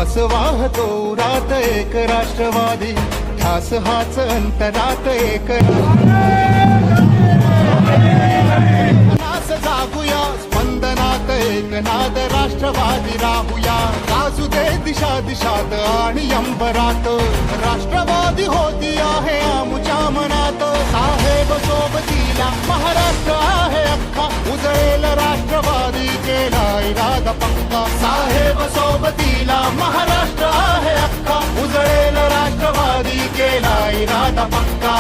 श्वास वाहतो रात एक राष्ट्रवादी, ध्यास हाच अंतरात एक नास जागूया, स्पंदनात एक नाद राष्ट्रवादी राहूया, गाजू दे दिशा दिशात आणि अंबरात, राष्ट्रवादी होती आहे आमच्या मनात, साहेब सोबतीला महाराष्ट्र आहे अख्खा, उजळेल राष्ट्रवादी केला इरादा पक्का, साहेब सोबतीला महाराष्ट्र आहे अख्खा, उजळेल राष्ट्रवादी केला इरादा पक्का.